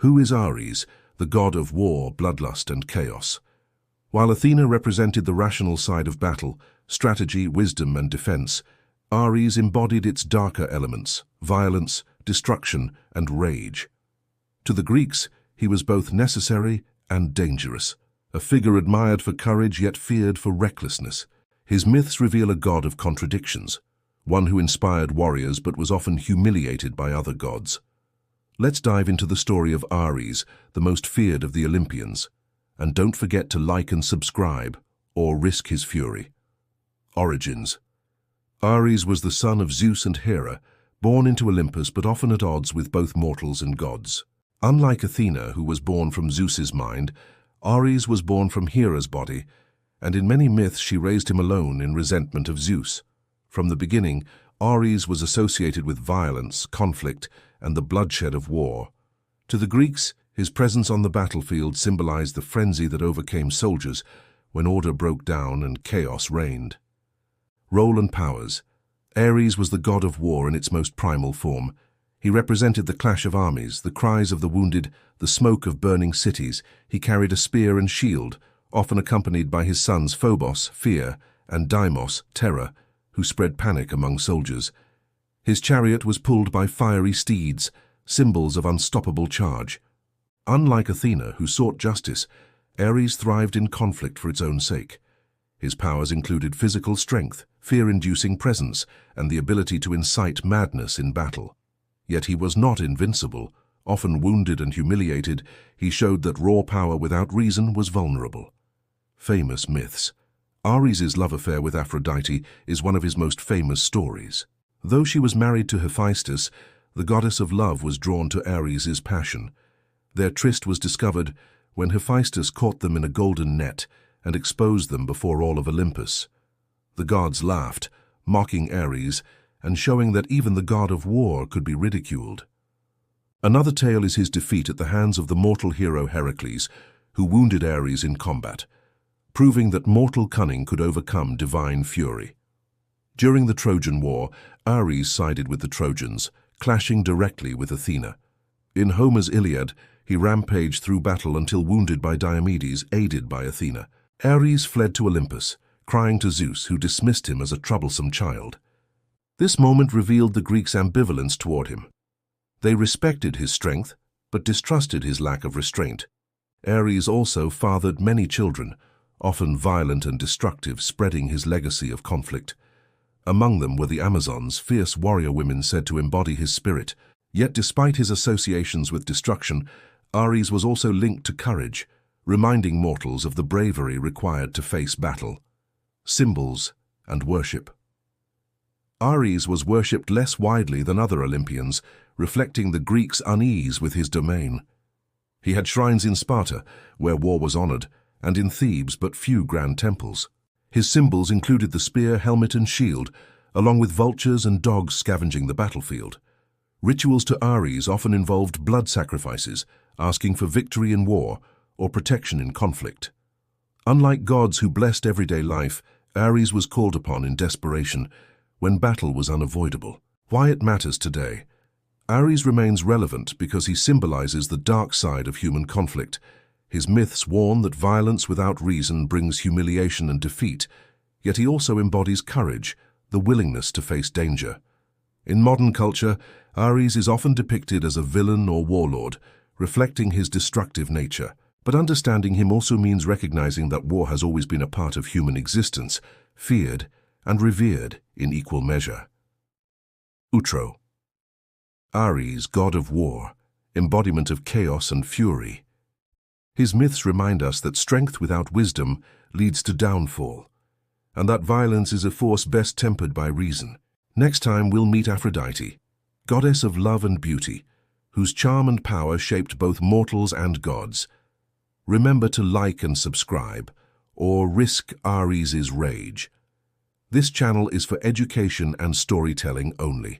Who is Ares, the god of war, bloodlust, and chaos? While Athena represented the rational side of battle, strategy, wisdom, and defense, Ares embodied its darker elements, violence, destruction, and rage. To the Greeks, he was both necessary and dangerous, a figure admired for courage yet feared for recklessness. His myths reveal a god of contradictions, one who inspired warriors but was often humiliated by other gods. Let's dive into the story of Ares, the most feared of the Olympians. And don't forget to like and subscribe, or risk his fury. Origins. Ares was the son of Zeus and Hera, born into Olympus but often at odds with both mortals and gods. Unlike Athena, who was born from Zeus's mind, Ares was born from Hera's body, and in many myths she raised him alone in resentment of Zeus. From the beginning, Ares was associated with violence, conflict, and the bloodshed of war. To the Greeks, his presence on the battlefield symbolized the frenzy that overcame soldiers when order broke down and chaos reigned. Role and powers. Ares was the god of war in its most primal form. He represented the clash of armies, the cries of the wounded, the smoke of burning cities. He carried a spear and shield, often accompanied by his sons Phobos, fear, and Deimos, terror, who spread panic among soldiers. His chariot was pulled by fiery steeds, symbols of unstoppable charge. Unlike Athena, who sought justice, Ares thrived in conflict for its own sake. His powers included physical strength, fear-inducing presence, and the ability to incite madness in battle. Yet he was not invincible. Often wounded and humiliated, he showed that raw power without reason was vulnerable. Famous myths. Ares' love affair with Aphrodite is one of his most famous stories. Though she was married to Hephaestus, the goddess of love was drawn to Ares' passion. Their tryst was discovered when Hephaestus caught them in a golden net and exposed them before all of Olympus. The gods laughed, mocking Ares and showing that even the god of war could be ridiculed. Another tale is his defeat at the hands of the mortal hero Heracles, who wounded Ares in combat, proving that mortal cunning could overcome divine fury. During the Trojan War, Ares sided with the Trojans, clashing directly with Athena. In Homer's Iliad, he rampaged through battle until wounded by Diomedes, aided by Athena. Ares fled to Olympus, crying to Zeus, who dismissed him as a troublesome child. This moment revealed the Greeks' ambivalence toward him. They respected his strength, but distrusted his lack of restraint. Ares also fathered many children, often violent and destructive, spreading his legacy of conflict. Among them were the Amazons, fierce warrior women said to embody his spirit. Yet despite his associations with destruction, Ares was also linked to courage, reminding mortals of the bravery required to face battle. Symbols and worship. Ares was worshipped less widely than other Olympians, reflecting the Greeks' unease with his domain. He had shrines in Sparta, where war was honored, and in Thebes but few grand temples. His symbols included the spear, helmet, and shield, along with vultures and dogs scavenging the battlefield. Rituals to Ares often involved blood sacrifices, asking for victory in war or protection in conflict. Unlike gods who blessed everyday life, Ares was called upon in desperation when battle was unavoidable. Why it matters today. Ares remains relevant because he symbolizes the dark side of human conflict. His myths warn that violence without reason brings humiliation and defeat, yet he also embodies courage, the willingness to face danger. In modern culture, Ares is often depicted as a villain or warlord, reflecting his destructive nature. But understanding him also means recognizing that war has always been a part of human existence, feared and revered in equal measure. Utro. Ares, god of war, embodiment of chaos and fury. His myths remind us that strength without wisdom leads to downfall, and that violence is a force best tempered by reason. Next time we'll meet Aphrodite, goddess of love and beauty, whose charm and power shaped both mortals and gods. Remember to like and subscribe, or risk Ares' rage. This channel is for education and storytelling only.